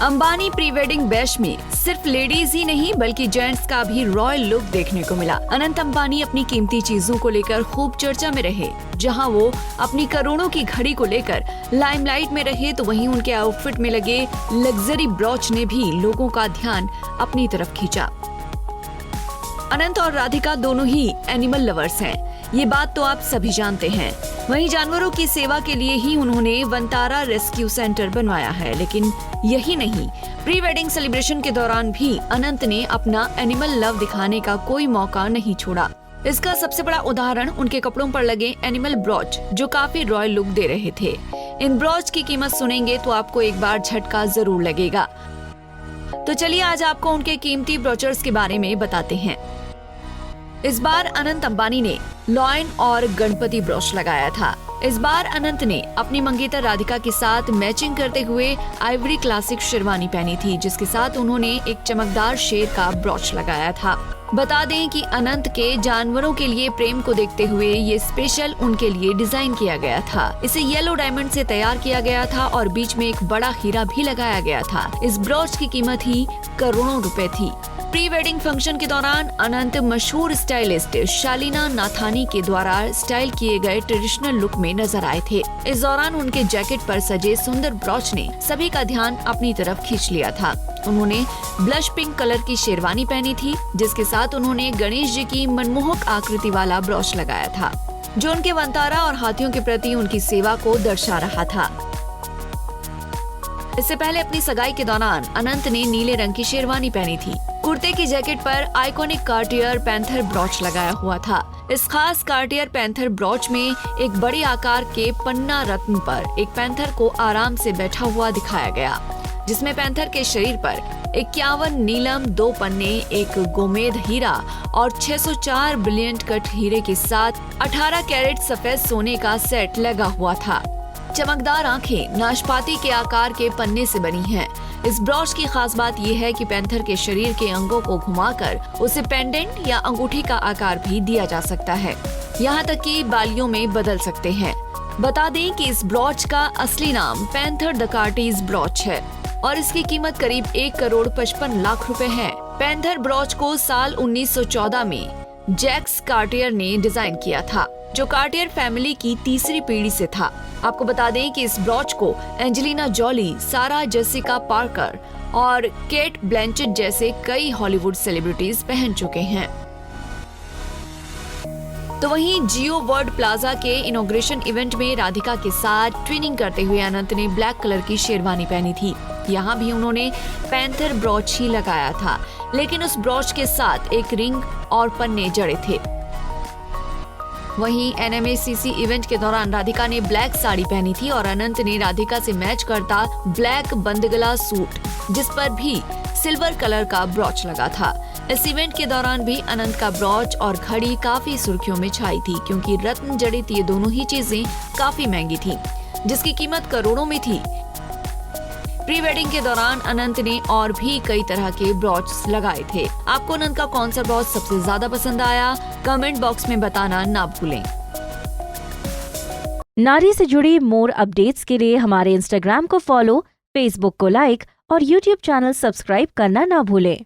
Ambani pre wedding bash में सिर्फ ladies ही नहीं बल्कि जेंट्स का भी रॉयल लुक देखने को मिला। अनंत अंबानी अपनी कीमती चीजों को लेकर खूब चर्चा में रहे। जहां वो अपनी करोड़ों की घड़ी को लेकर लाइमलाइट में रहे, तो वहीं उनके आउटफिट में लगे लग्जरी ब्रॉच ने भी लोगों का ध्यान अपनी तरफ खींचा। अनंत और राधिका दोनों ही एनिमल लवर्स हैं, ये बात तो आप सभी जानते हैं। वहीं जानवरों की सेवा के लिए ही उन्होंने वंतारा रेस्क्यू सेंटर बनवाया है। लेकिन यही नहीं, प्री वेडिंग सेलिब्रेशन के दौरान भी अनंत ने अपना एनिमल लव दिखाने का कोई मौका नहीं छोड़ा। इसका सबसे बड़ा उदाहरण उनके कपड़ों पर लगे एनिमल ब्रॉच, जो काफी रॉयल लुक दे रहे थे। इन ब्रॉच की कीमत सुनेंगे तो आपको एक बार झटका जरूर लगेगा। तो चलिए आज आपको उनके कीमती ब्रॉचर्स के बारे में बताते हैं। इस बार अनंत अंबानी ने लॉयन और गणपति ब्रॉच लगाया था। इस बार अनंत ने अपनी मंगेतर राधिका के साथ मैचिंग करते हुए आइवरी क्लासिक शेरवानी पहनी थी, जिसके साथ उन्होंने एक चमकदार शेर का ब्रॉच लगाया था। बता दें कि अनंत के जानवरों के लिए प्रेम को देखते हुए ये स्पेशल उनके लिए डिजाइन किया गया था। इसे येलो डायमंड से तैयार किया गया था और बीच में एक बड़ा हीरा भी लगाया गया था। इस ब्रॉच की कीमत ही करोड़ों रुपए थी। प्री वेडिंग फंक्शन के दौरान अनंत मशहूर स्टाइलिस्ट शालीना नाथानी के द्वारा स्टाइल किए गए ट्रेडिशनल लुक में नजर आए थे। इस दौरान उनके जैकेट पर सजे सुंदर ब्रॉच ने सभी का ध्यान अपनी तरफ खींच लिया था। उन्होंने ब्लश पिंक कलर की शेरवानी पहनी थी, जिसके साथ उन्होंने गणेश जी की मनमोहक आकृति वाला ब्रॉच लगाया था, जो उनके वंतारा और हाथियों के प्रति उनकी सेवा को दर्शा रहा था। इससे पहले अपनी सगाई के दौरान अनंत ने नीले रंग की शेरवानी पहनी थी। कुर्ते की जैकेट पर आइकॉनिक कार्टियर पैंथर ब्रॉच लगाया हुआ था। इस खास कार्टियर पैंथर ब्रॉच में एक बड़े आकार के पन्ना रत्न पर एक पैंथर को आराम से बैठा हुआ दिखाया गया, जिसमें पैंथर के शरीर पर 51 नीलम 2 पन्ने, एक गोमेद हीरा और 604 ब्रिलियंट कट हीरे के साथ 18 कैरेट सफेद सोने का सेट लगा हुआ था। चमकदार आंखें नाशपाती के आकार के पन्ने से बनी हैं। इस ब्रॉच की खास बात यह है कि पैंथर के शरीर के अंगों को घुमाकर उसे पेंडेंट या अंगूठी का आकार भी दिया जा सकता है। यहाँ तक कि बालियों में बदल सकते हैं। बता दें कि इस ब्रॉच का असली नाम पैंथर द कार्टीज ब्रॉच है और इसकी कीमत करीब 1,55,00,000 रुपए है। पैंथर ब्रॉच को साल 1914 में जैक्स कार्टियर ने डिजाइन किया था, जो कार्टियर फैमिली की तीसरी पीढ़ी से था। आपको बता दें कि इस ब्रॉच को एंजेलिना जॉली, सारा जेसिका पार्कर और केट ब्लैंचेट जैसे कई हॉलीवुड सेलिब्रिटीज पहन चुके हैं। तो वहीं जियो वर्ल्ड प्लाजा के इनॉग्रेशन इवेंट में राधिका के साथ ट्विनिंग करते हुए अनंत ने ब्लैक कलर की शेरवानी पहनी थी। यहाँ भी उन्होंने पैंथर ब्रॉच ही लगाया था, लेकिन उस ब्रॉच के साथ एक रिंग और पन्ने जड़े थे। वहीं NMACC इवेंट के दौरान राधिका ने ब्लैक साड़ी पहनी थी और अनंत ने राधिका से मैच करता ब्लैक बंदगला सूट, जिस पर भी सिल्वर कलर का ब्रॉच लगा था। इस इवेंट के दौरान भी अनंत का ब्रॉच और घड़ी काफी सुर्खियों में छाई थी, क्योंकि रत्न जड़ित ये दोनों ही चीजें काफी महंगी थी, जिसकी कीमत करोड़ों में थी। प्री वेडिंग के दौरान अनंत ने और भी कई तरह के ब्रॉच लगाए थे। आपको अनंत का कौन सा ब्रॉच सबसे ज्यादा पसंद आया, कमेंट बॉक्स में बताना ना भूलें। नारी से जुड़ी मोर अपडेट्स के लिए हमारे इंस्टाग्राम को फॉलो, फेसबुक को लाइक और यूट्यूब चैनल सब्सक्राइब करना ना भूलें।